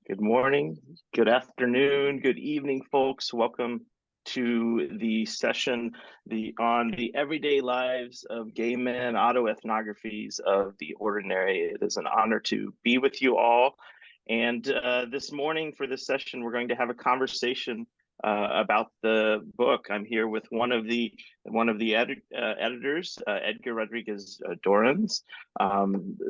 Good morning, good afternoon, good evening, folks. Welcome to the session on the everyday lives of gay men, autoethnographies of the ordinary. It is an honor to be with you all. And this morning for this session, we're going to have a conversation about the book. I'm here with one of the editors, Edgar Rodriguez-Dorans.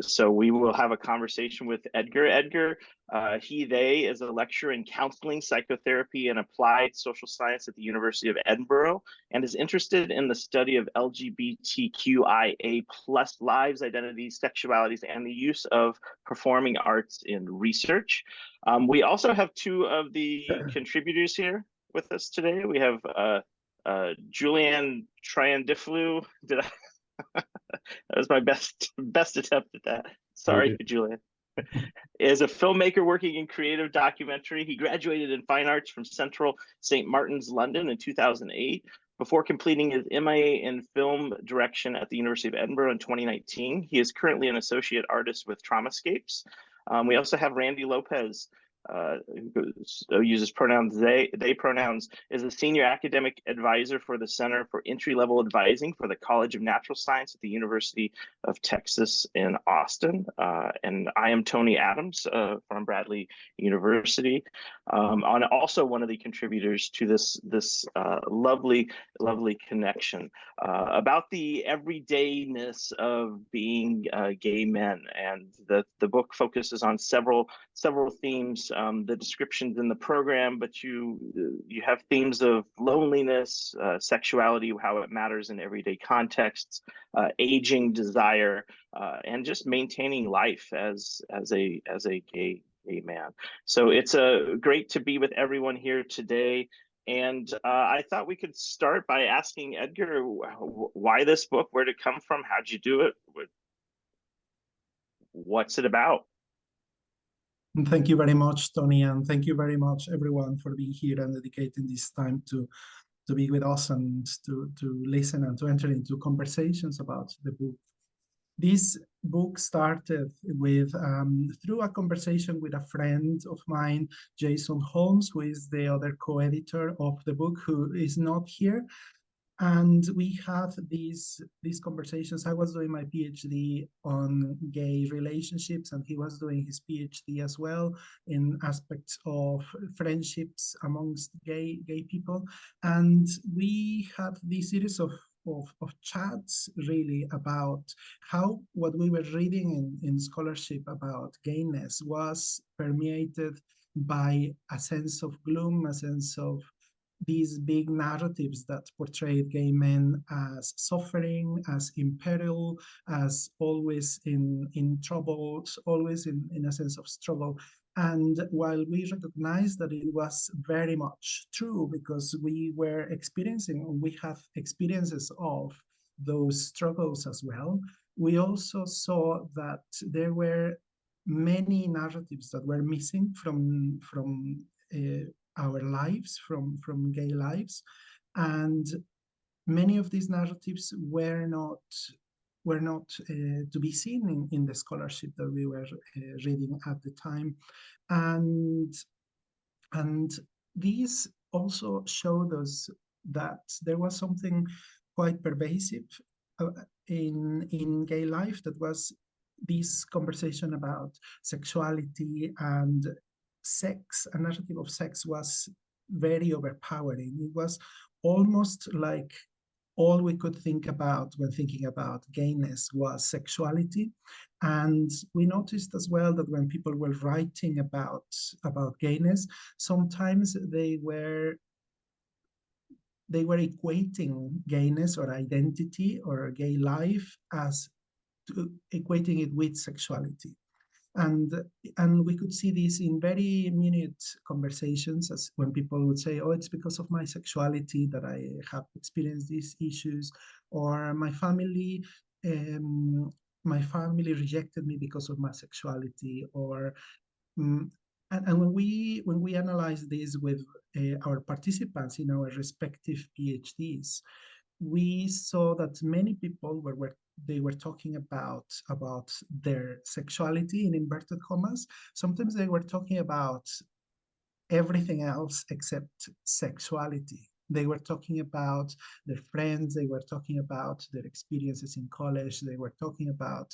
So we will have a conversation with Edgar. Edgar, they is a lecturer in counseling, psychotherapy, and applied social science at the University of Edinburgh, and is interested in the study of LGBTQIA+ lives, identities, sexualities, and the use of performing arts in research. We also have two of the contributors here with us today. We have Julianne Triandiflu. That was my best attempt at that. Sorry, Julian. Is a filmmaker working in creative documentary. He graduated in fine arts from Central St. Martin's, London in 2008, before completing his MA in film direction at the University of Edinburgh in 2019. He is currently an associate artist with Traumascapes. We also have Randy Lopez, who uses pronouns they pronouns, is a senior academic advisor for the Center for Entry-Level Advising for the College of Natural Science at the University of Texas in Austin. And I am Tony Adams from Bradley University. I'm also one of the contributors to this lovely connection about the everydayness of being gay men. And the book focuses on several themes. The descriptions in the program, but you have themes of loneliness, sexuality, how it matters in everyday contexts, aging, desire, and just maintaining life as a gay man. So it's great to be with everyone here today. And I thought we could start by asking Edgar, why this book? Where'd it come from? How'd you do it? What's it about? Thank you very much, Tony, and thank you very much, everyone, for being here and dedicating this time to be with us and to listen and to enter into conversations about the book. This book started with through a conversation with a friend of mine, Jason Holmes, who is the other co-editor of the book, who is not here. And we had these conversations. I was doing my PhD on gay relationships, and he was doing his PhD as well in aspects of friendships amongst gay people. And we had this series of chats really about how what we were reading in scholarship about gayness was permeated by a sense of gloom, a sense of these big narratives that portrayed gay men as suffering, as in peril, as always in trouble, always in a sense of struggle. And while we recognize that it was very much true, because we were experiencing, we have experiences of those struggles as well, we also saw that there were many narratives that were missing from our lives, from gay lives, and many of these narratives were not to be seen in the scholarship that we were reading at the time, and these also showed us that there was something quite pervasive in gay life, that was this conversation about sexuality and sex. A narrative of sex was very overpowering. It was almost like all we could think about when thinking about gayness was sexuality. And we noticed as well that when people were writing about gayness, sometimes they were equating gayness or identity or gay life as equating it with sexuality. And we could see this in very minute conversations, as when people would say, oh, it's because of my sexuality that I have experienced these issues, or my family rejected me because of my sexuality, or and when we analyze this with our participants in our respective PhDs, we saw that many people were they were talking about their sexuality in inverted commas. Sometimes they were talking about everything else except sexuality. They were talking about their friends, they were talking about their experiences in college, they were talking about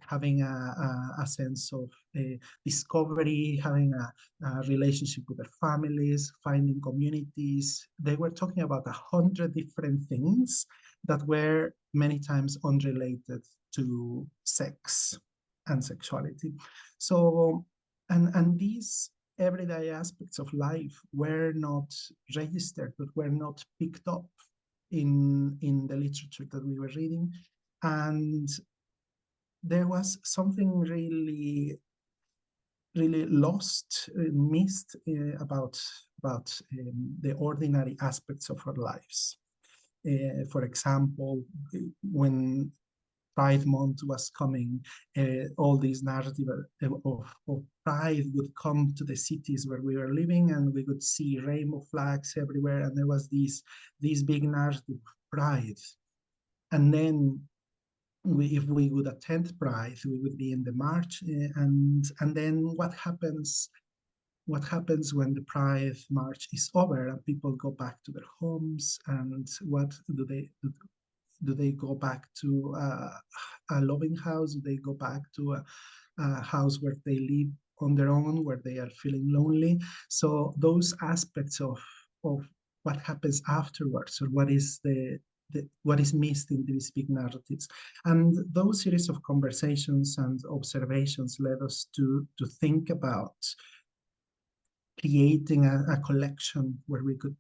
having a sense of discovery, having a relationship with their families, finding communities. They were talking about 100 different things that were many times unrelated to sex and sexuality. So, and these everyday aspects of life were not registered, but were not picked up in the literature that we were reading. And there was something really lost, missed about the ordinary aspects of our lives. For example, when Pride Month was coming, all this narrative of pride would come to the cities where we were living, and we could see rainbow flags everywhere, and there was this big narrative of pride. And then if we would attend Pride, we would be in the march, and then what happens? What happens when the Pride March is over and people go back to their homes? And what do they do? Do they go back to a loving house? Do they go back to a house where they live on their own, where they are feeling lonely? So those aspects of what happens afterwards, or what is what is missed in these big narratives. And those series of conversations and observations led us to think about creating a collection where we could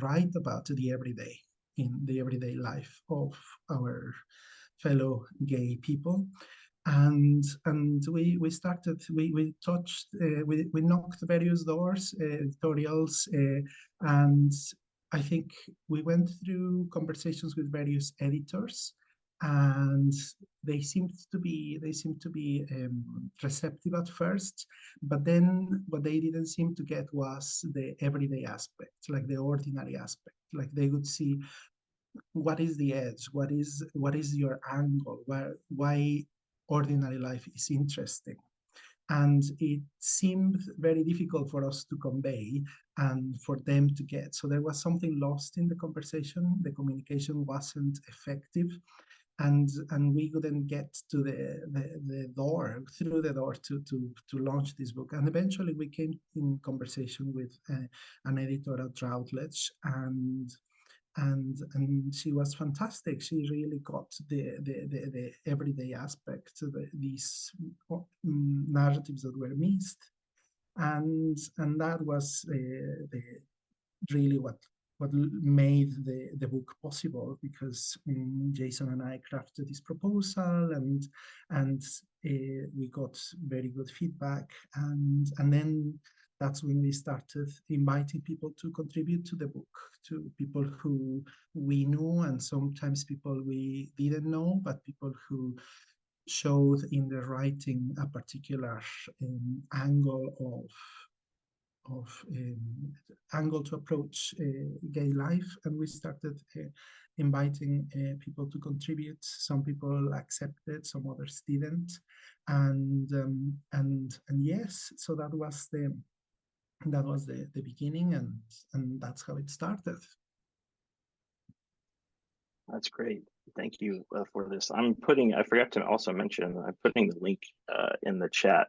write about the everyday, in the everyday life of our fellow gay people. And we started, we touched, we knocked various doors, editorials, and I think we went through conversations with various editors, and they seemed to be receptive at first, but then what they didn't seem to get was the everyday aspect, like the ordinary aspect. Like they would see, what is the edge, what is your angle, why ordinary life is interesting. And it seemed very difficult for us to convey and for them to get. So there was something lost in the conversation. The communication wasn't effective, and we couldn't get to the door, through the door, to launch this book. And eventually we came in conversation with an editor at Routledge, and she was fantastic. She really got the everyday aspect, these narratives that were missed, and that was really what made the book possible, because Jason and I crafted this proposal, and we got very good feedback, and then that's when we started inviting people to contribute to the book, to people who we knew, and sometimes people we didn't know, but people who showed in the writing a particular angle angle to approach gay life. And we started inviting people to contribute. Some people accepted, some others didn't, and yes, so that was the beginning, and that's how it started. That's great. Thank you for this. I forgot to also mention, I'm putting the link in the chat.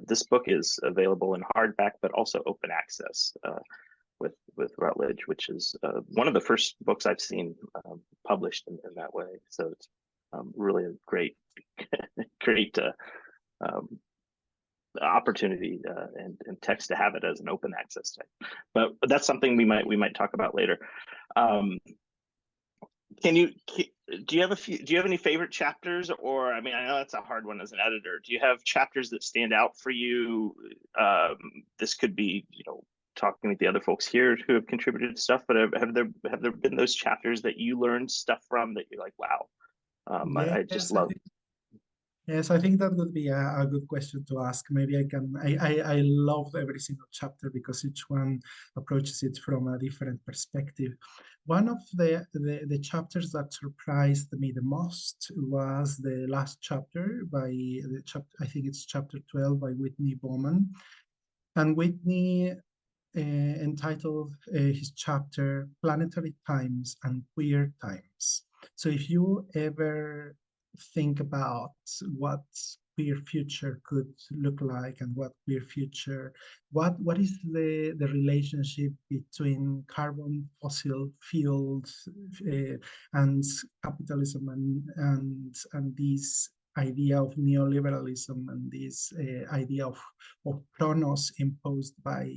This book is available in hardback, but also open access with Routledge, which is one of the first books I've seen published in that way. So it's really a great opportunity and text to have it as an open access type. But that's something we might talk about later. Do you have any favorite chapters? Or, I mean, I know that's a hard one as an editor. Do you have chapters that stand out for you? This could be, talking with the other folks here who have contributed stuff, but have there been those chapters that you learned stuff from that you're like, wow, I just love? Yes, I think that would be a good question to ask. Maybe I love every single chapter because each one approaches it from a different perspective. One of the chapters that surprised me the most was the last chapter by I think it's chapter 12 by Whitney Bowman. And Whitney entitled his chapter Planetary Times and Queer Times. So if you ever think about what queer future could look like and what queer future, what is the relationship between carbon fossil fuels and capitalism and these idea of neoliberalism and this idea of chronos imposed by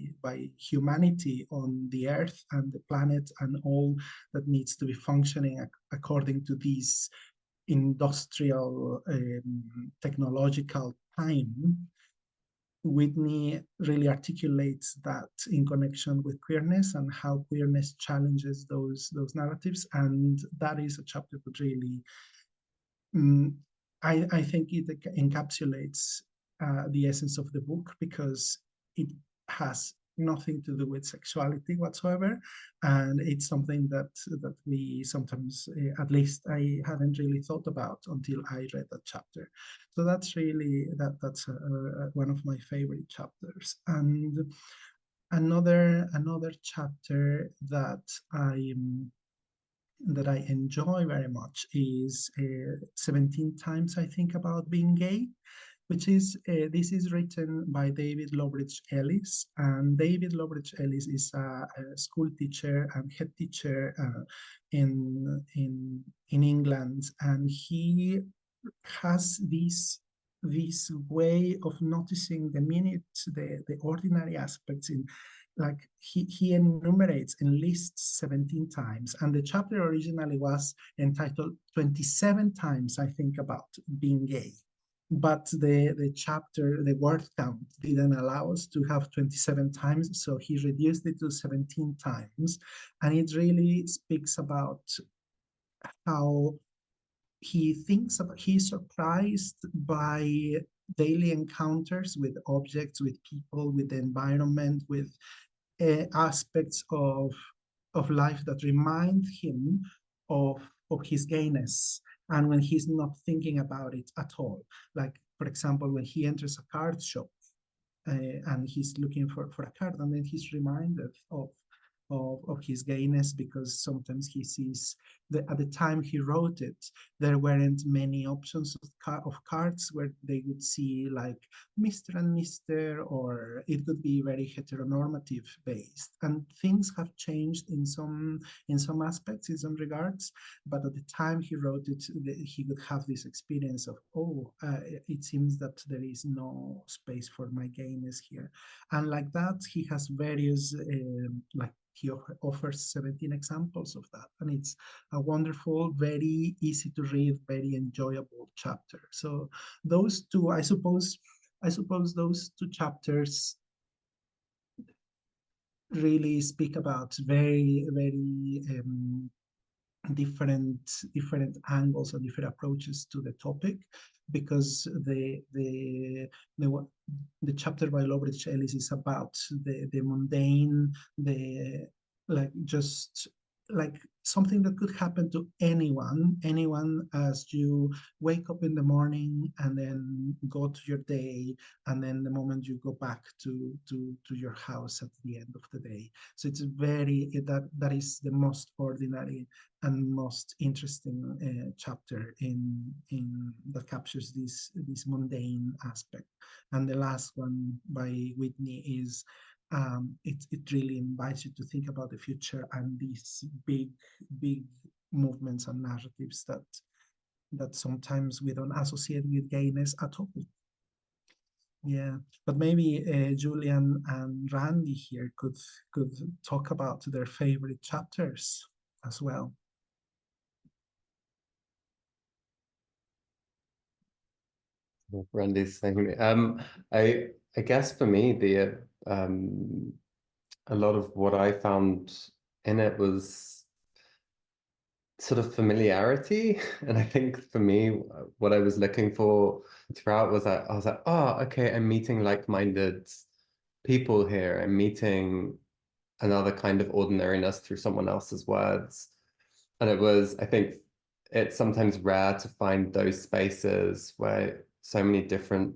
humanity on the earth and the planet and all that needs to be functioning according to these industrial technological time. Whitney really articulates that in connection with queerness and how queerness challenges those narratives, and that is a chapter that really I think it encapsulates the essence of the book because it has nothing to do with sexuality whatsoever, and it's something that we sometimes, at least I hadn't really thought about until I read that chapter. So that's really that's one of my favorite chapters. And another chapter that I enjoy very much is 17 Times I Think About Being Gay, which is, this is written by David Lowbridge Ellis. And David Lowbridge Ellis is a school teacher and head teacher in England. And he has this way of noticing the minute, the ordinary aspects in, like he enumerates and lists 17 times, and the chapter originally was entitled 27 Times I Think About Being Gay, but the chapter, the word count didn't allow us to have 27 times, so he reduced it to 17 times. And it really speaks about how he's surprised by daily encounters with objects, with people, with the environment, with aspects of life that remind him of his gayness, and when he's not thinking about it at all. Like, for example, when he enters a card shop and he's looking for a card, and then he's reminded of his gayness because sometimes he sees that at the time he wrote it, there weren't many options of cards where they would see like Mr. and Mr., or it could be very heteronormative based. And things have changed in some aspects, in some regards, but at the time he wrote it, he would have this experience of, it seems that there is no space for my gayness here. And like that, he has various like he offers 17 examples of that, and it's a wonderful, very easy to read, very enjoyable chapter. So those two, I suppose those two chapters really speak about very different angles and different approaches to the topic, because the chapter by Lowbridge Ellis is about the mundane, the like just like something that could happen to anyone as you wake up in the morning and then go to your day, and then the moment you go back to your house at the end of the day. So it's that is the most ordinary and most interesting chapter in that captures this mundane aspect. And the last one by Whitney is it really invites you to think about the future and these big movements and narratives that sometimes we don't associate with gayness at all. Yeah, but maybe Julian and Randy here could talk about their favorite chapters as well. Randy's saying, I guess for me, a lot of what I found in it was sort of familiarity. And I think for me, what I was looking for throughout was that I was like, oh, okay, I'm meeting like-minded people here. I'm meeting another kind of ordinariness through someone else's words. And it was, I think it's sometimes rare to find those spaces where so many different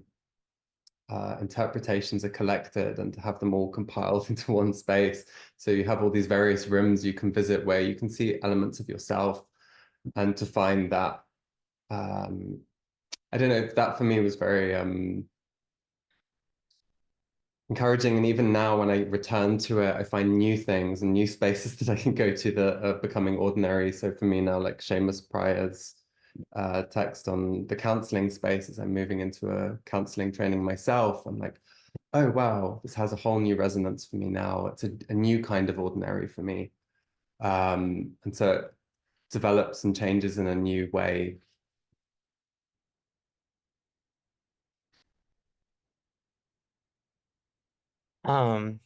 interpretations are collected and to have them all compiled into one space. So you have all these various rooms you can visit where you can see elements of yourself, and to find that, I don't know, if that for me was very encouraging. And even now when I return to it, I find new things and new spaces that I can go to that are becoming ordinary. So for me now, like Seamus Pryor's text on the counseling space, as I'm moving into a counseling training myself, I'm like, oh wow, this has a whole new resonance for me now. It's a new kind of ordinary for me. And so it develops and changes in a new way. Um,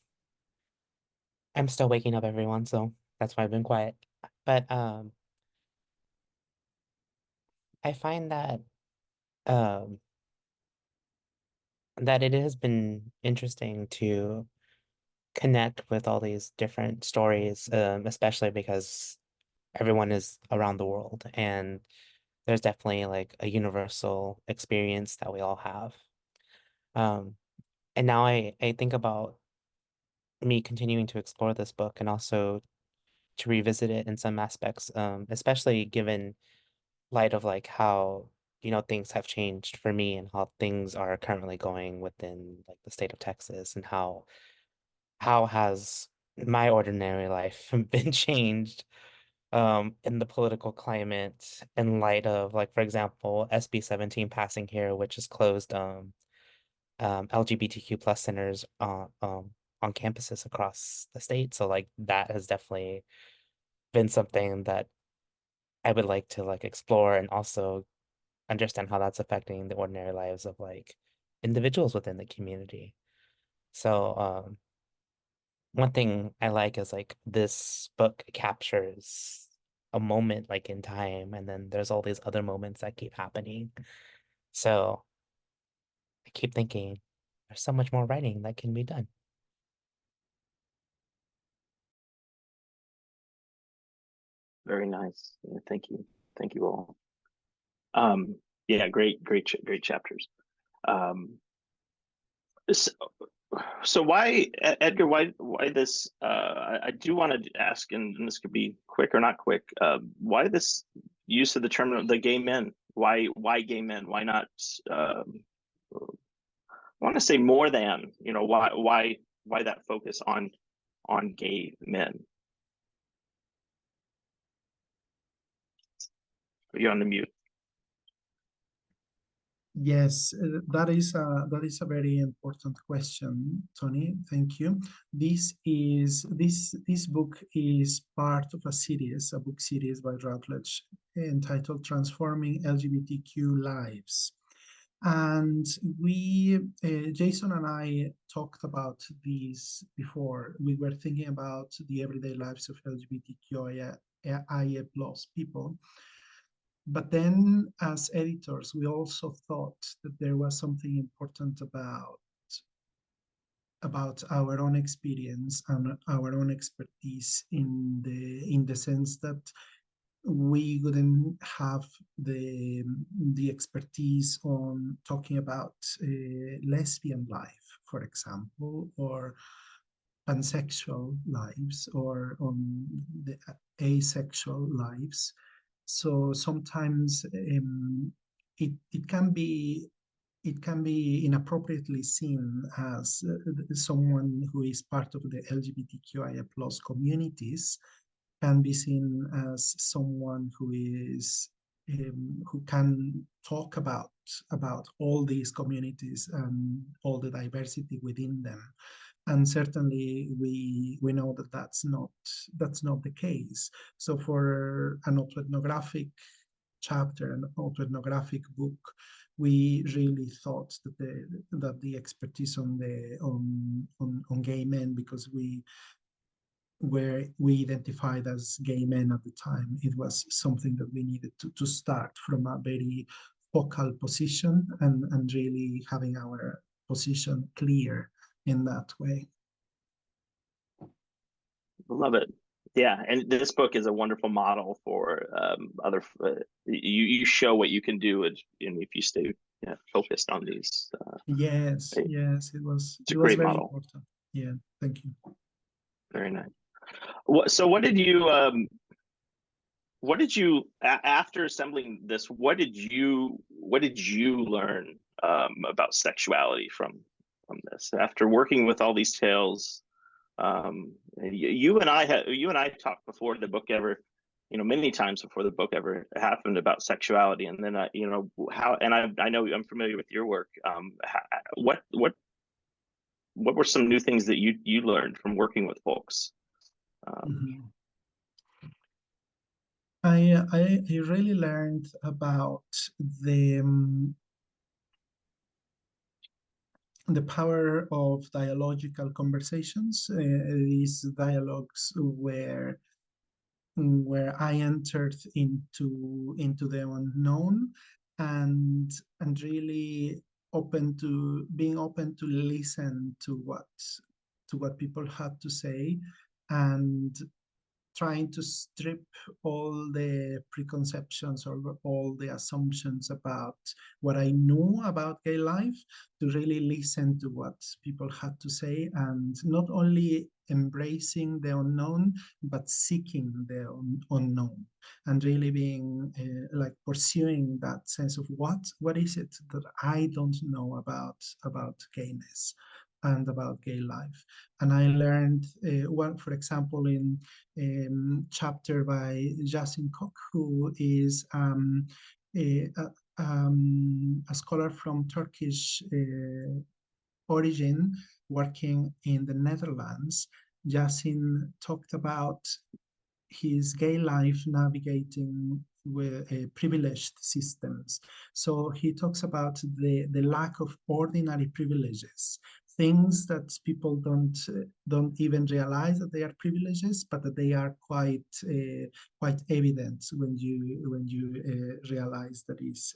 I'm still waking up, everyone, so that's why I've been quiet. But I find um that it has been interesting to connect with all these different stories, especially because everyone is around the world, and there's definitely like a universal experience that we all have. Um, and now I think about me continuing to explore this book and also to revisit it in some aspects, especially given light of like how, things have changed for me and how things are currently going within like the state of Texas, and how has my ordinary life been changed in the political climate in light of, like, for example, SB 17 passing here, which has closed LGBTQ plus centers on campuses across the state. So like that has definitely been something that I would like to like explore and also understand how that's affecting the ordinary lives of like individuals within the community. So one thing I like is like this book captures a moment like in time, and then there's all these other moments that keep happening. So I keep thinking there's so much more writing that can be done. Very nice. Yeah, thank you all. Yeah, great chapters. So, so why, Edgar? Why this? I do want to ask, and this could be quick or not quick. Why this use of the term the gay men? Why gay men? Why not? I want to say more than, why that focus on gay men? Are you on the mute? Yes, that is a very important question, Tony. Thank you. This book is part of a book series by Routledge entitled "Transforming LGBTQ Lives." And Jason and I talked about these before. We were thinking about the everyday lives of LGBTQIA plus people. But then as editors, we also thought that there was something important about our own experience and our own expertise in the sense that we wouldn't have the expertise on talking about lesbian life, for example, or pansexual lives, or on the asexual lives. So sometimes it can be inappropriately seen as someone who is part of the LGBTQIA plus communities can be seen as someone who is who can talk about all these communities and all the diversity within them. And certainly we know that that's not the case. So for an autoethnographic chapter, an autoethnographic book, we really thought that the expertise on gay men, because where we identified as gay men at the time. It was something that we needed to start from a very focal position and really having our position clear in that way. Love it. Yeah, and this book is a wonderful model for other. You show what you can do, and if you stay focused on these. Yes, yes, it was. It's a It was great very model. important. Yeah, thank you. Very nice. So, what did you after assembling this? What did you learn about sexuality from this after working with all these tales? You and I talked before the book ever, many times before the book ever happened about sexuality, and then how, and I know I'm familiar with your work. What were some new things that you learned from working with folks? I really learned about the power of dialogical conversations. These dialogues where I entered into the unknown and really being open to listen to what people had to say, and trying to strip all the preconceptions or all the assumptions about what I knew about gay life, to really listen to what people had to say, and not only embracing the unknown, but seeking the unknown, and really being like pursuing that sense of what is it that I don't know about gayness and about gay life. And I learned one, for example, in chapter by Yasin Kok, who is a scholar from Turkish origin working in the Netherlands. Yasin talked about his gay life navigating with privileged systems. So he talks about the lack of ordinary privileges, things that people don't even realize that they are privileges, but that they are quite evident when you realize that is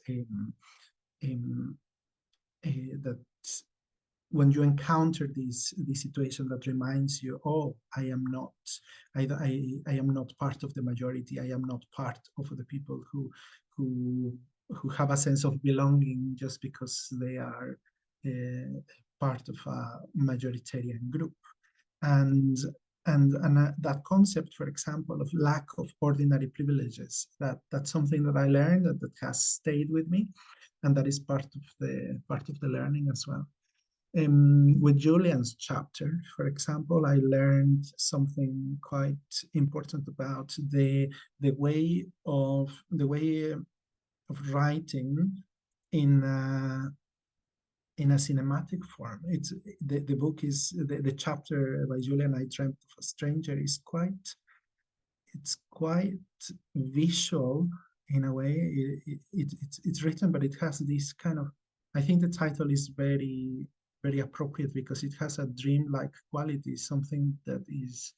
that when you encounter this situation that reminds you, oh, I am not part of the majority. I am not part of the people who have a sense of belonging just because they are part of a majoritarian group. And that concept, for example, of lack of ordinary privileges, that's something that I learned that has stayed with me, and that is part of the learning as well. With Julian's chapter, for example, I learned something quite important about the way of writing in a cinematic form. It's the book is the chapter by Julian, I Dreamt of a Stranger, is quite visual in a way. It's written, but it has this kind of, I think the title is very appropriate because it has a dreamlike quality, something that is,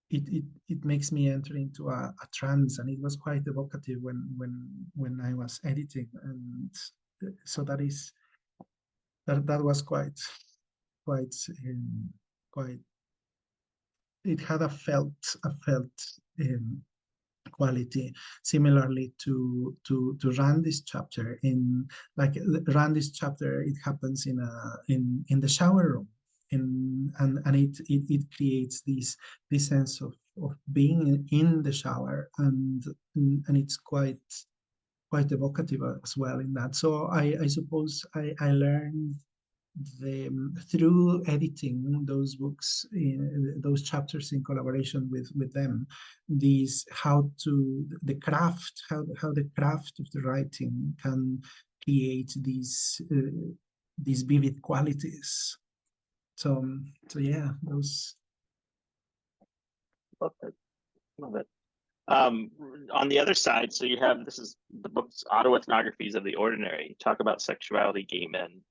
it makes me enter into a trance, and it was quite evocative when I was editing, and so that was quite it had a felt quality. Similarly to Randy's chapter, Randy's chapter, it happens in the shower room, and it creates this sense of being in the shower, and it's quite evocative as well in that. So I suppose I learned through editing those books, those chapters in collaboration with them, how the craft of the writing can create these vivid qualities. So yeah, those. Love it. On the other side, so you have, this is the book's Autoethnographies of the Ordinary. You talk about sexuality, gay men,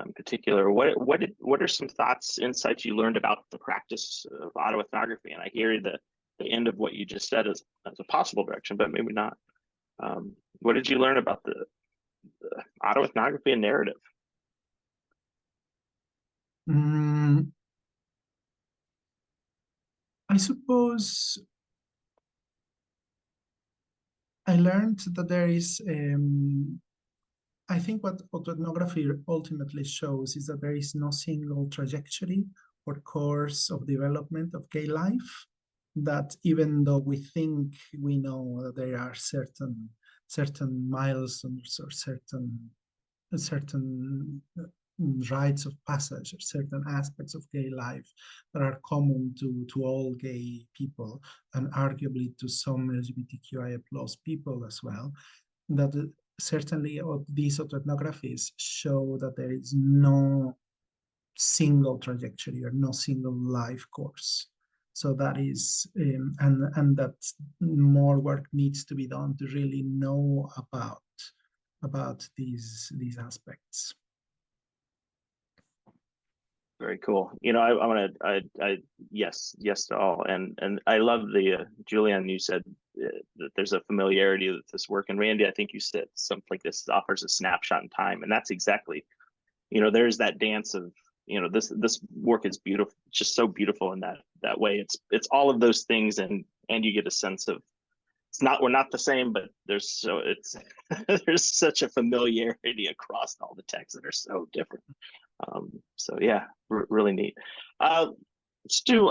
in particular. What are some thoughts, insights you learned about the practice of autoethnography? And I hear the end of what you just said as a possible direction, but maybe not. What did you learn about the autoethnography and narrative? I suppose I learned that there is, I think what autoethnography ultimately shows is that there is no single trajectory or course of development of gay life, that even though we think we know that there are certain milestones or certain rites of passage or certain aspects of gay life that are common to all gay people and arguably to some LGBTQIA plus people as well, that certainly these autoethnographies show that there is no single trajectory or no single life course. So that is, and that more work needs to be done to really know about these aspects. Very cool. You know, I yes to all, and I love the Julian. You said that there's a familiarity with this work, and Randy, I think you said something like this offers a snapshot in time, and that's exactly, you know, there's that dance of, you know, this work is beautiful, just so beautiful in that way. It's all of those things, and you get a sense of we're not the same, but there's there's such a familiarity across all the texts that are so different. So yeah, really neat. Let's do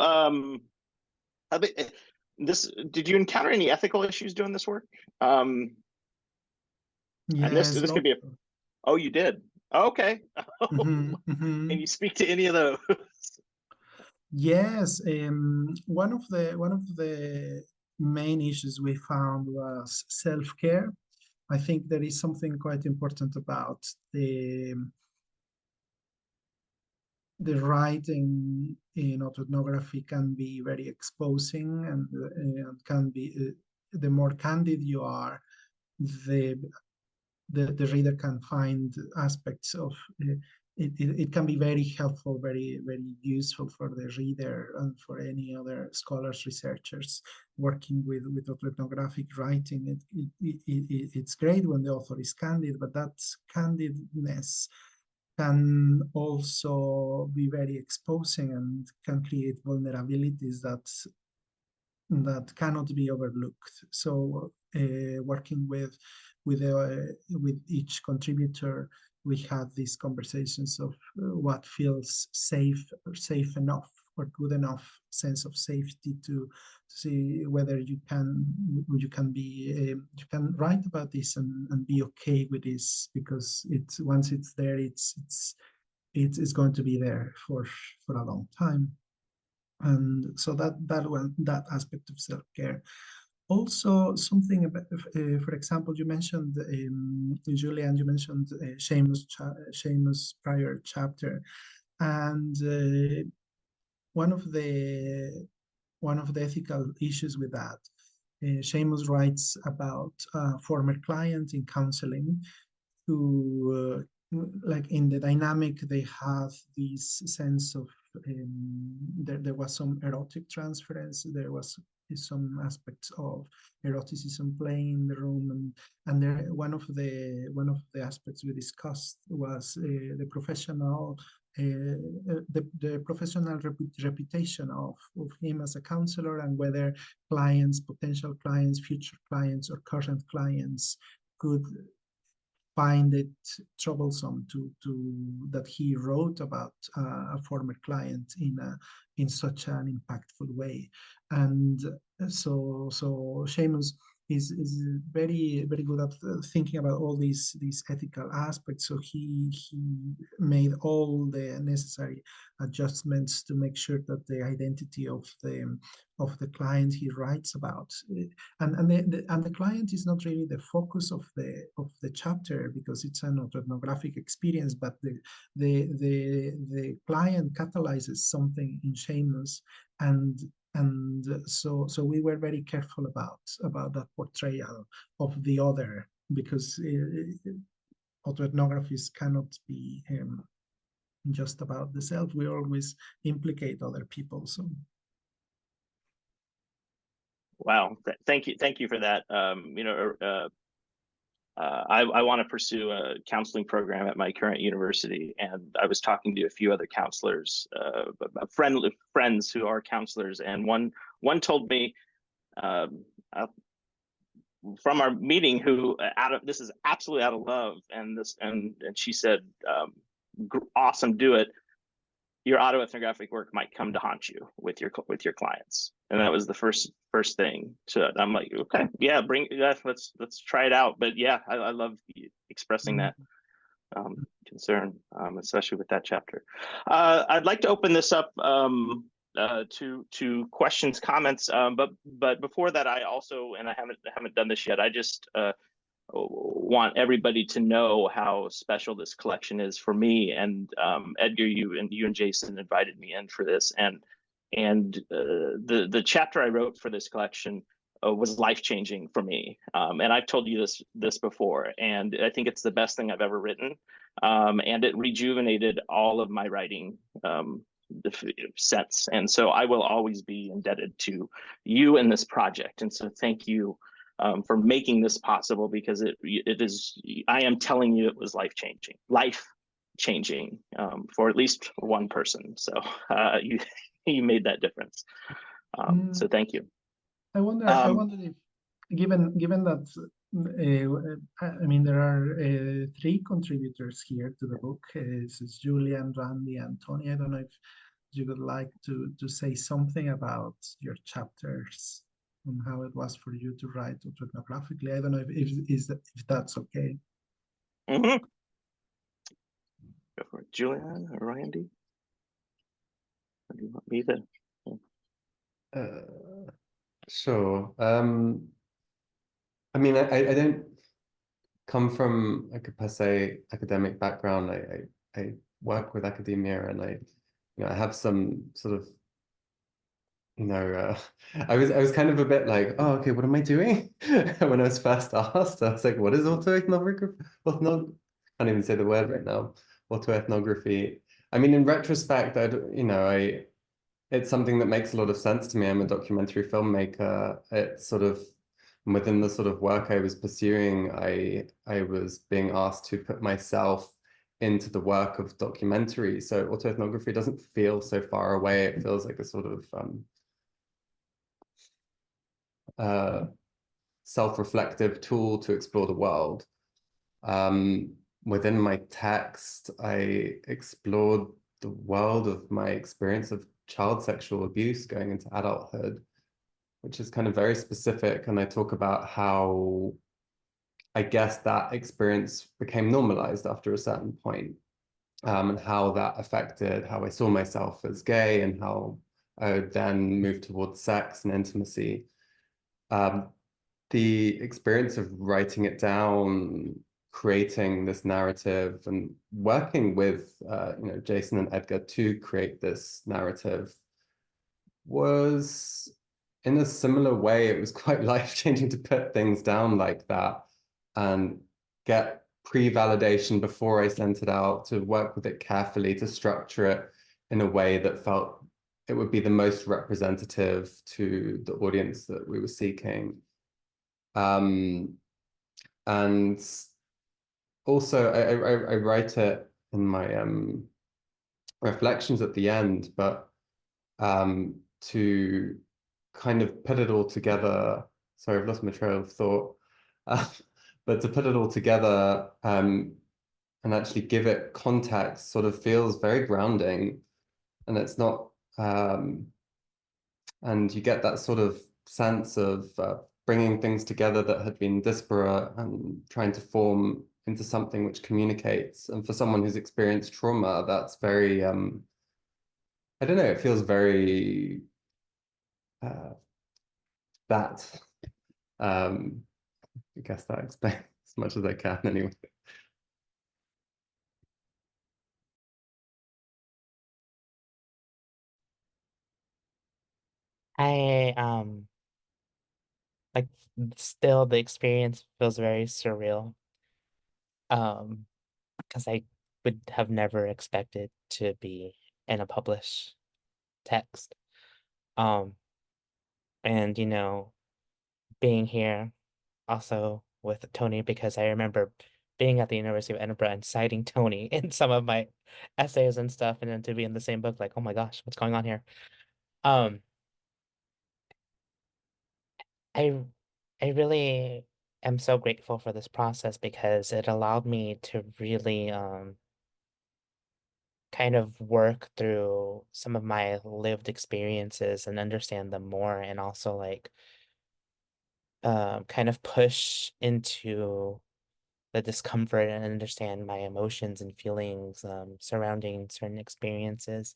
did you encounter any ethical issues doing this work? Yes, and this could be oh, you did. Okay. Can you speak to any of those? Yes, one of the main issues we found was self-care. I think there is something quite important about the writing in autoethnography can be very exposing, and can be the more candid you are, the reader can find aspects of it can be very helpful, very useful for the reader and for any other scholars, researchers working with autoethnographic writing. It's great when the author is candid, but that candidness can also be very exposing and can create vulnerabilities that cannot be overlooked. So working with each contributor, we had these conversations of what feels safe enough or good enough sense of safety to see whether you can write about this and be okay with this, because once it's there, it's going to be there for a long time. And so that aspect of self-care. Also, something about, for example, you mentioned, Julian, you mentioned Seamus' prior chapter, and one of the ethical issues with that, Seamus writes about a former client in counseling who, like in the dynamic, they have this sense of there was some erotic transference, there was some aspects of eroticism playing in the room, and there one of the aspects we discussed was the professional reputation of him as a counselor, and whether clients, potential clients, future clients, or current clients could find it troublesome to that he wrote about a former client in such an impactful way. And so Seamus is very good at thinking about all these ethical aspects. So he made all the necessary adjustments to make sure that the identity of the client he writes about, and the client is not really the focus of the chapter, because it's an autoethnographic experience, but the client catalyzes something in Seamus, and so we were very careful about that portrayal of the other, because autoethnographies cannot be just about the self. We always implicate other people. So wow, thank you for that. I want to pursue a counseling program at my current university, and I was talking to a few other counselors, friends who are counselors, and one told me from our meeting, who this is absolutely out of love, and she said, awesome, do it. Your autoethnographic work might come to haunt you with your clients, and that was the first thing. So I'm like, okay, yeah, let's try it out. But yeah, I love expressing that concern, especially with that chapter. I'd like to open this up to questions, comments, but before that, I also, and I haven't done this yet, I just want everybody to know how special this collection is for me. And Edgar, you and Jason invited me in for this, and the chapter I wrote for this collection was life-changing for me. And I've told you this before, and I think it's the best thing I've ever written. And it rejuvenated all of my writing sense. And so I will always be indebted to you in this project. And so thank you for making this possible, because it is, I am telling you, it was life-changing for at least one person. So you made that difference. So thank you. I wonder if, given that, I mean, there are 3 contributors here to the book. It's Julian, Randy, and Tony. I don't know if you would like to say something about your chapters and how it was for you to write autoethnographically. I don't know if that's okay. Mm-hmm. Go for it, Julian or Randy. Or do you want me to? Sure. I mean, I don't come from like a per se academic background. I work with academia, and I have some sort of, I was kind of a bit like, oh, okay, what am I doing? When I was first asked, I was like, what is autoethnography? Can't even say the word right now. Autoethnography. I mean, in retrospect, it's something that makes a lot of sense to me. I'm a documentary filmmaker. It's sort of within the sort of work I was pursuing, I was being asked to put myself into the work of documentary. So autoethnography doesn't feel so far away. It feels like a sort of self-reflective tool to explore the world. Within my text, I explored the world of my experience of child sexual abuse going into adulthood, which is kind of very specific. And I talk about how I guess that experience became normalized after a certain point, and how that affected how I saw myself as gay, and how I would then move towards sex and intimacy. The experience of writing it down, creating this narrative, and working with Jason and Edgar to create this narrative was, in a similar way, it was quite life-changing to put things down like that and get pre-validation before I sent it out, to work with it carefully, to structure it in a way that felt it would be the most representative to the audience that we were seeking. And also I write it in my reflections at the end, but to kind of put it all together, sorry, I've lost my trail of thought, but to put it all together and actually give it context sort of feels very grounding, and it's not, and you get that sort of sense of bringing things together that had been disparate and trying to form into something which communicates. And for someone who's experienced trauma, that's very, I don't know, it feels very that. I guess that explains as much as I can anyway. I like, still the experience feels very surreal. Because would have never expected to be in a published text. And you know, being here also with Tony, because I remember being at the University of Edinburgh and citing Tony in some of my essays and stuff, and then to be in the same book, like, oh my gosh, what's going on here? Um, I I really am so grateful for this process because it allowed me to really kind of work through some of my lived experiences and understand them more, and also like kind of push into the discomfort and understand my emotions and feelings surrounding certain experiences.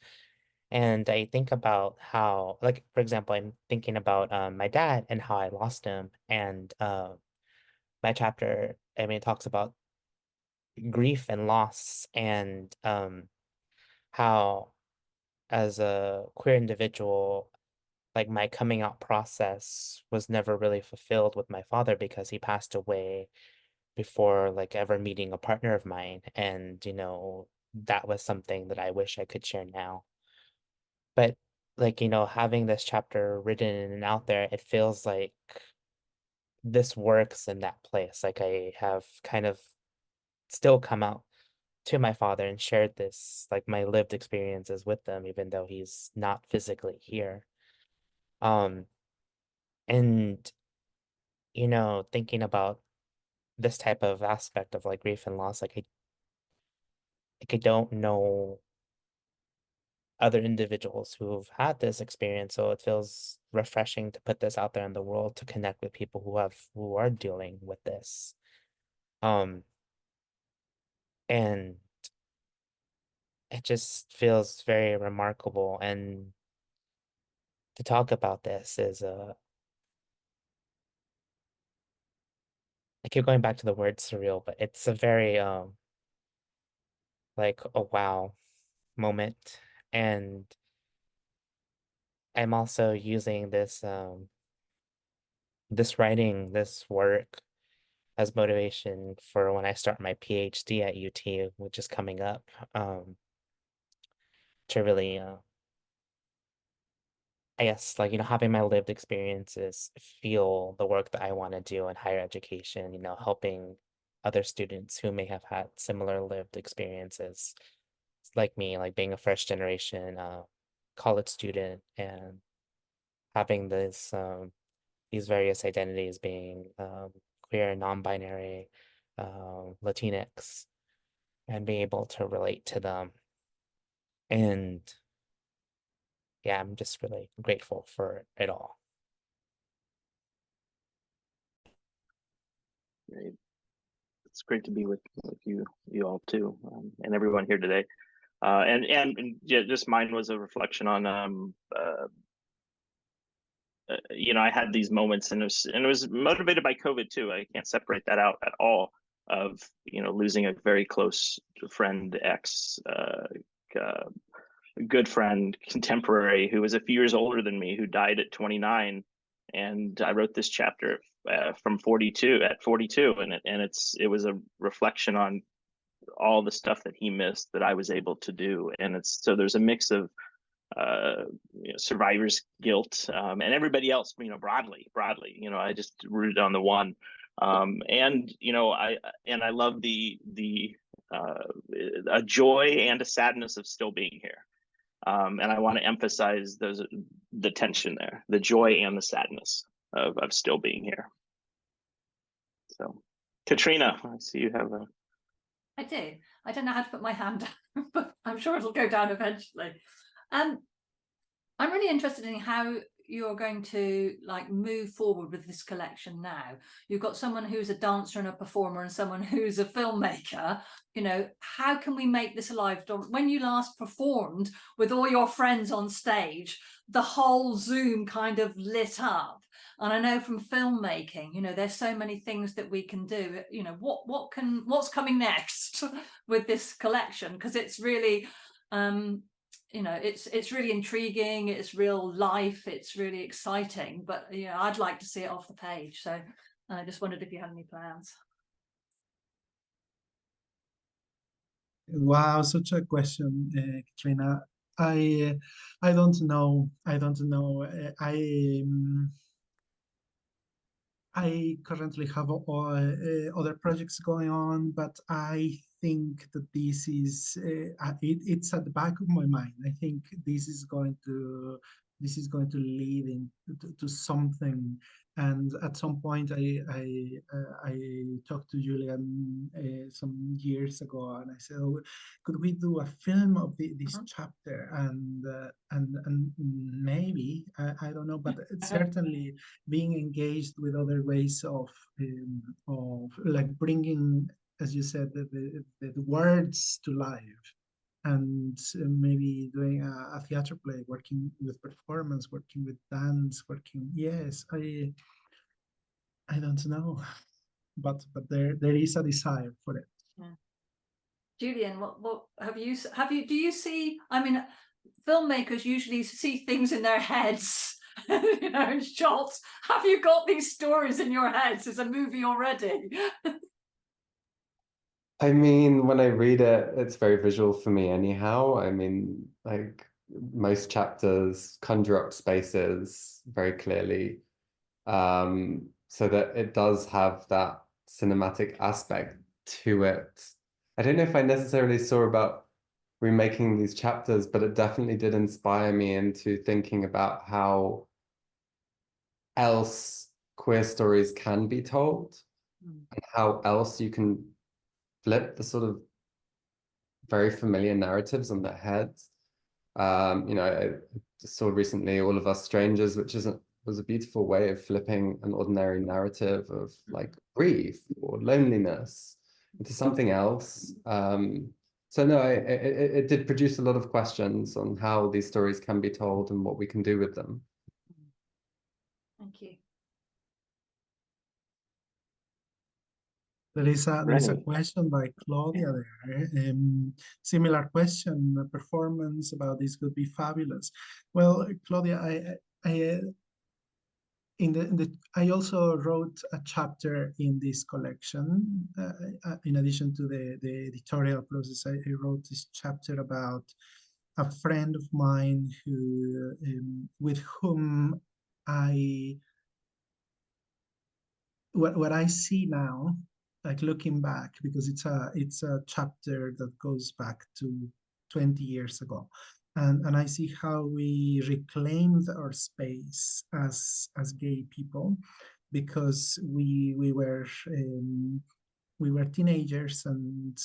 And I think about how, like, for example, I'm thinking about my dad and how I lost him. And my chapter, I mean, it talks about grief and loss, and how, as a queer individual, like my coming out process was never really fulfilled with my father because he passed away before like ever meeting a partner of mine. And, you know, that was something that I wish I could share now. But like, you know, having this chapter written and out there, it feels like this works in that place. Like I have kind of still come out to my father and shared this, like my lived experiences with them, even though he's not physically here. Um, and you know, thinking about this type of aspect of like grief and loss, like I don't know other individuals who've had this experience, so it feels refreshing to put this out there in the world to connect with people who are dealing with this. Um, and it just feels very remarkable. And to talk about this is I keep going back to the word surreal, but it's a very like a wow moment. And I'm also using this writing, this work as motivation for when I start my PhD at UT, which is coming up, to really I guess, like, you know, having my lived experiences feel the work that I want to do in higher education, you know, helping other students who may have had similar lived experiences like me, like being a first generation college student and having these various identities, being queer, non-binary, Latinx, and being able to relate to them. And yeah, I'm just really grateful for it all. Great. It's great to be with you all too, and everyone here today. And yeah, just mine was a reflection on you know, I had these moments, and it was motivated by COVID too. I can't separate that out at all. Of, you know, losing a very close friend, good friend, contemporary, who was a few years older than me, who died at 29. And I wrote this chapter from 42 at 42, and it was a reflection on all the stuff that he missed that I was able to do. And it's, so there's a mix of you know, survivor's guilt, and everybody else, you know, broadly, you know, I just rooted on the one. And you know, I love the a joy and a sadness of still being here. And I want to emphasize the tension there, the joy and the sadness of still being here. So, Katrina, I see you have a. I do. I don't know how to put my hand down, but I'm sure it'll go down eventually. I'm really interested in how you're going to like move forward with this collection now. You've got someone who's a dancer and a performer and someone who's a filmmaker. You know, how can we make this alive? When you last performed with all your friends on stage, the whole Zoom kind of lit up. And I know from filmmaking, you know, there's so many things that we can do. You know, what's coming next with this collection? Because it's really you know, it's really intriguing, it's real life, it's really exciting, but you know, I'd like to see it off the page. So I just wondered if you had any plans. Wow, such a question, Katrina. I don't know. I don't know. I currently have other projects going on, but I think that this is it's at the back of my mind. I think this is going to lead to something. And at some point, I talked to Julian some years ago, and I said, "Oh, could we do a film of this chapter?" And maybe I don't know, but certainly being engaged with other ways of like bringing, as you said, the words to life, and maybe doing a theater play, working with performance, working with dance, working. Yes, I don't know, but there is a desire for it. Yeah. Julian, what have you do you see? I mean, filmmakers usually see things in their heads, you know, in shots. Have you got these stories in your heads as a movie already? I mean, when I read it, it's very visual for me anyhow. I mean, like most chapters conjure up spaces very clearly, so that it does have that cinematic aspect to it. I don't know if I necessarily saw about remaking these chapters, but it definitely did inspire me into thinking about how else queer stories can be told and how else you can flip the sort of very familiar narratives on their heads. You know, I just saw recently All of Us Strangers, which was a beautiful way of flipping an ordinary narrative of like grief or loneliness into something else. So no, it did produce a lot of questions on how these stories can be told and what we can do with them. Thank you. There is a question by Claudia there. Similar question, a performance about this could be fabulous. Well, Claudia, I also wrote a chapter in this collection. In addition to the editorial process, I wrote this chapter about a friend of mine who, with whom what I see now, like looking back, because it's a chapter that goes back to 20 years ago. And I see how we reclaimed our space as gay people, because we were teenagers, and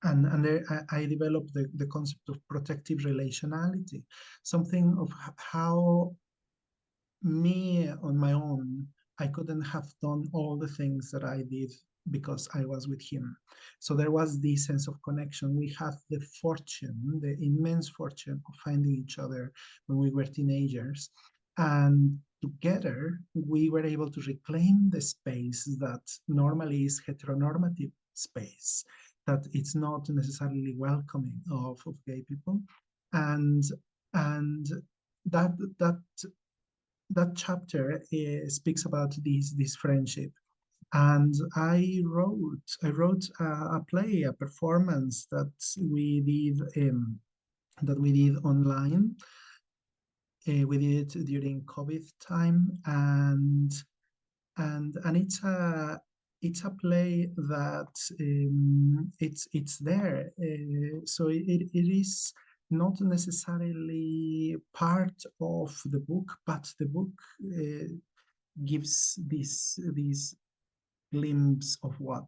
I developed the concept of protective relationality, something of how me on my own, I couldn't have done all the things that I did because I was with him. So there was this sense of connection. We had the immense fortune of finding each other when we were teenagers. And together, we were able to reclaim the space that normally is heteronormative space, that it's not necessarily welcoming of gay people. And that chapter speaks about this friendship, and I wrote a play, a performance that we did online. We did it during COVID time, and it's a play that it's there. So it is not necessarily part of the book, but the book gives this glimpse of what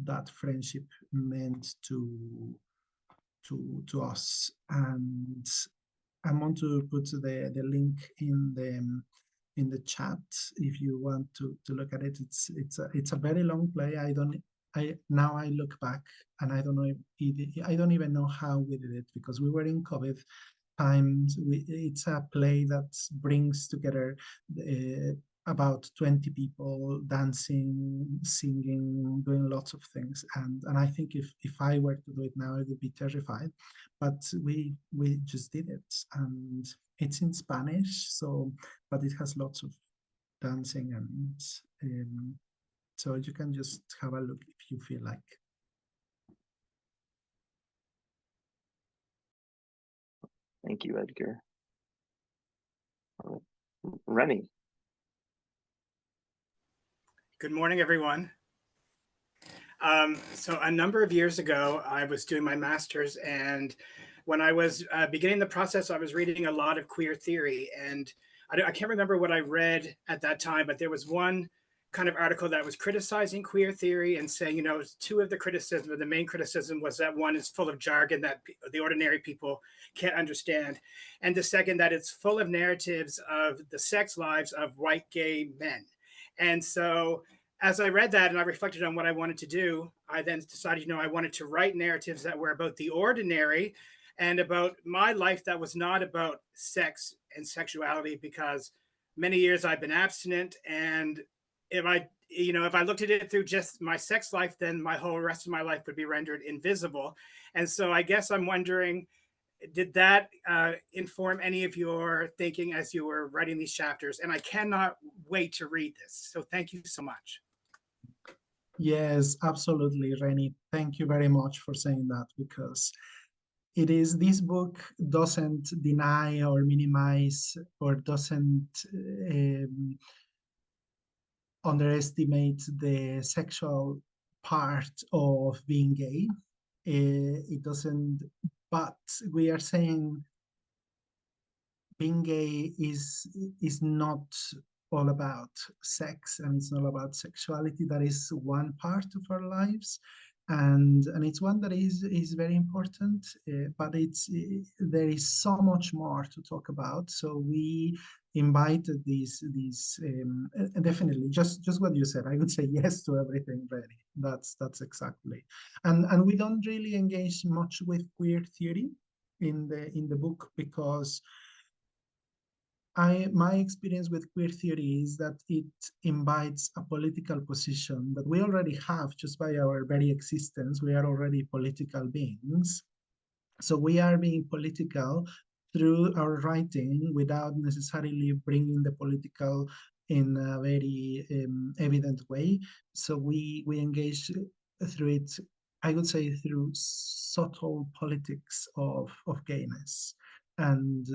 that friendship meant to us. And I want to put the link in the chat if you want to look at it. It's a very long play. Now I look back and I don't know I don't even know how we did it, because we were in COVID times. It's a play that brings together about 20 people dancing, singing, doing lots of things. And I think if I were to do it now, I would be terrified. But we just did it, and it's in Spanish, but it has lots of dancing, and so you can just have a look if you feel like. Thank you, Edgar. Rennie. Good morning, everyone. So a number of years ago, I was doing my master's, and when I was beginning the process, I was reading a lot of queer theory, and I can't remember what I read at that time, but there was one kind of article that was criticizing queer theory and saying, you know, two of the criticisms, the main criticism was that one is full of jargon that the ordinary people can't understand, and the second, that it's full of narratives of the sex lives of white gay men. And so as I read that and I reflected on what I wanted to do, I then decided, you know, I wanted to write narratives that were about the ordinary and about my life that was not about sex and sexuality, because many years I've been abstinent. And if I looked at it through just my sex life, then my whole rest of my life would be rendered invisible. And so I guess I'm wondering, did that inform any of your thinking as you were writing these chapters? And I cannot wait to read this. So thank you so much. Yes, absolutely, Rennie. Thank you very much for saying that, because this book doesn't deny or minimize or doesn't underestimate the sexual part of being gay. It doesn't, but we are saying being gay is not all about sex, and it's not about sexuality. That is one part of our lives, and it's one that is very important, but there is so much more to talk about. So we invited these definitely just what you said. I would say yes to everything, really. That's exactly, and we don't really engage much with queer theory in the book, because my experience with queer theory is that it invites a political position that we already have just by our very existence. We are already political beings. So we are being political through our writing without necessarily bringing the political in a very evident way. So we engage through it, I would say, through subtle politics of gayness. And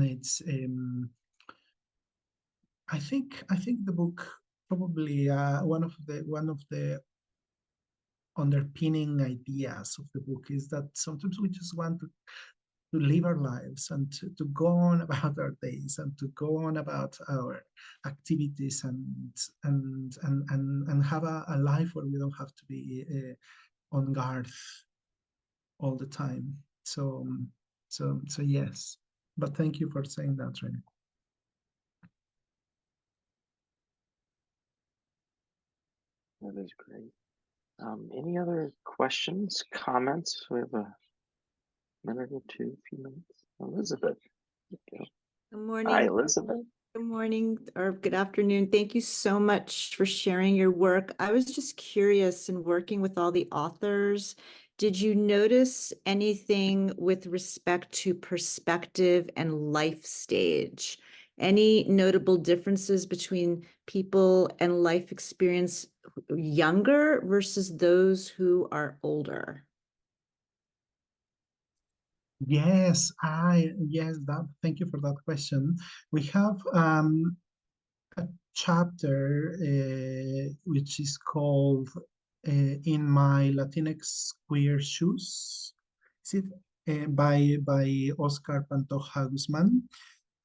it's I think the book probably one of the underpinning ideas of the book is that sometimes we just want to live our lives and to go on about our days and to go on about our activities and have a life where we don't have to be on guard all the time. So yes, but thank you for saying that, Rennie. That is great. Any other questions, comments? We have a minute or two, few minutes. Elizabeth. Good morning. Hi, Elizabeth. Good morning or good afternoon. Thank you so much for sharing your work. I was just curious, in working with all the authors, did you notice anything with respect to perspective and life stage? Any notable differences between people and life experience younger versus those who are older? Yes, thank you for that question. We have a chapter which is called In My Latinx Queer Shoes. Is it by Oscar Pantoja Guzman?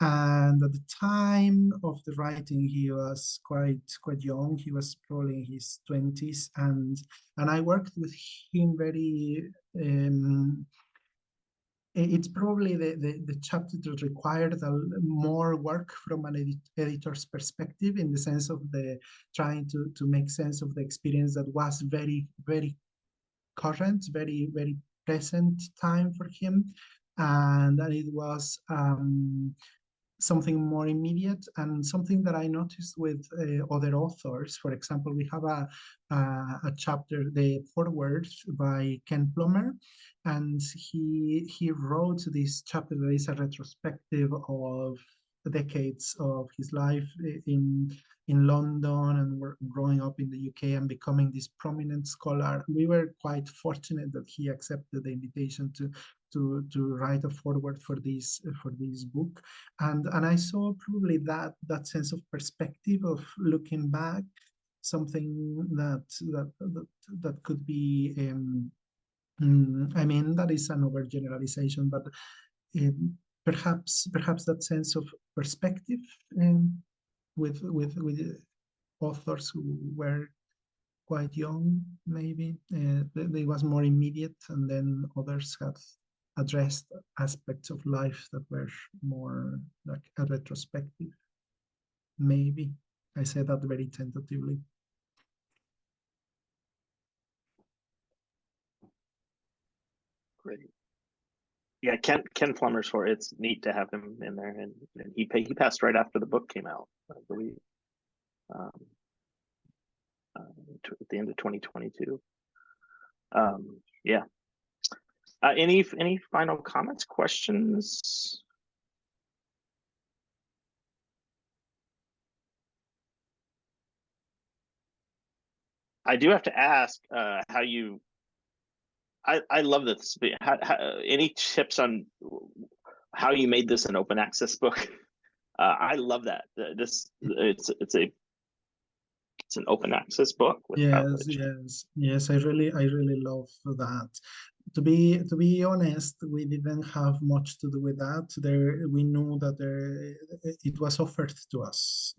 And at the time of the writing, he was quite young. He was probably in his 20s, and I worked with him very. It's probably the chapter that required more work from an editor's perspective, in the sense of trying to make sense of the experience that was very, very current, very, very present time for him, and that it was something more immediate, and something that I noticed with other authors. For example, we have a chapter, the foreword by Ken Plummer, and he wrote this chapter that is a retrospective of the decades of his life in in London and were growing up in the UK and becoming this prominent scholar. We were quite fortunate that he accepted the invitation to write a foreword for this book, and I saw probably that sense of perspective of looking back, something that could be. I mean, that is an overgeneralization, but perhaps that sense of perspective with authors who were quite young, maybe they was more immediate, and then others had addressed aspects of life that were more like a retrospective. Maybe I say that very tentatively. Great. Yeah, Ken Plummer's for it. It's neat to have him in there, and he passed right after the book came out, I believe, at the end of 2022. Yeah. Any final comments, questions? I do have to ask how you. I love this. Any tips on how you made this an open access book? I love that. It's an open access book. Yes. I really love that. To be honest, we didn't have much to do with that. We knew that it was offered to us.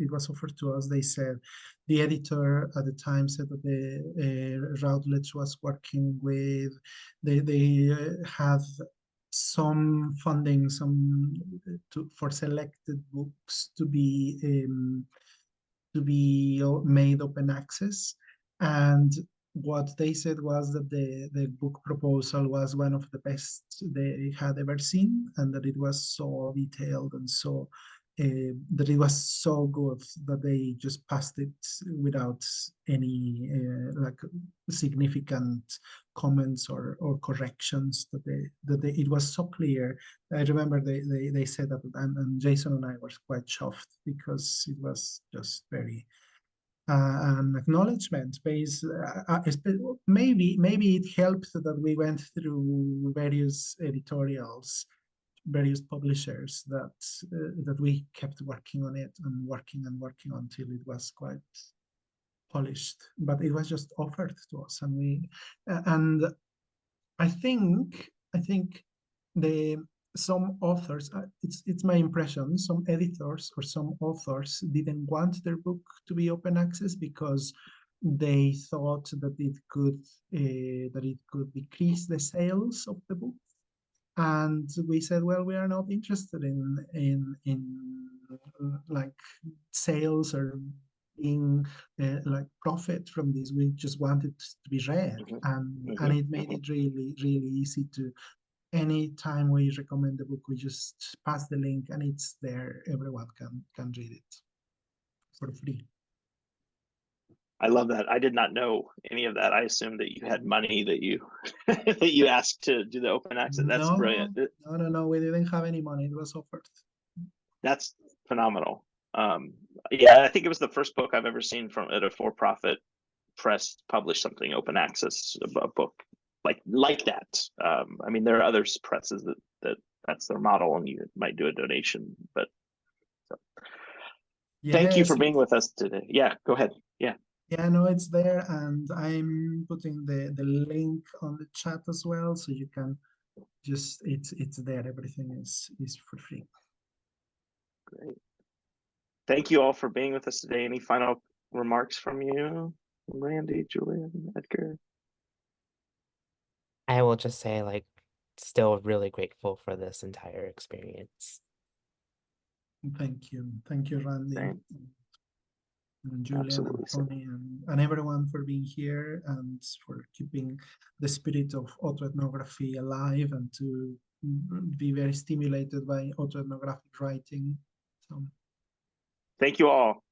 They said, the editor at the time said that the Routledge was working with. They had some funding, for selected books to be made open access, and what they said was that the book proposal was one of the best they had ever seen, and that it was so detailed and so that it was so good that they just passed it without any like significant comments or corrections. It was so clear. I remember they said that, and Jason and I were quite chuffed because it was just very an acknowledgement based. Maybe it helped that we went through various editorials, various publishers, that we kept working on it and working until it was quite polished. But it was just offered to us, and we and I think some authors, it's my impression, some editors or some authors didn't want their book to be open access because they thought that it could decrease the sales of the book. And we said, well, we are not interested in like sales or being like profit from this. We just want it to be read, and it made it really easy to. Anytime we recommend the book, we just pass the link, and it's there. Everyone can read it for free. I love that. I did not know any of that. I assumed that you had money that you that you asked to do the open access. That's brilliant. No, we didn't have any money. It was offered. That's phenomenal. Yeah, I think it was the first book I've ever seen from at a for-profit press publish something open access, a book like that. I mean, there are other presses that's their model, and you might do a donation. But so. Yes. Thank you for being with us today. Yeah, go ahead. Yeah. Yeah, no, it's there, and I'm putting the link on the chat as well, so you can just it's there. Everything is for free. Great. Thank you all for being with us today. Any final remarks from you, Randy, Julian, Edgar? I will just say, like, still really grateful for this entire experience. Thank you, Randy. Thanks. And Julian and Tony and everyone for being here and for keeping the spirit of autoethnography alive and to be very stimulated by autoethnographic writing. So, thank you all.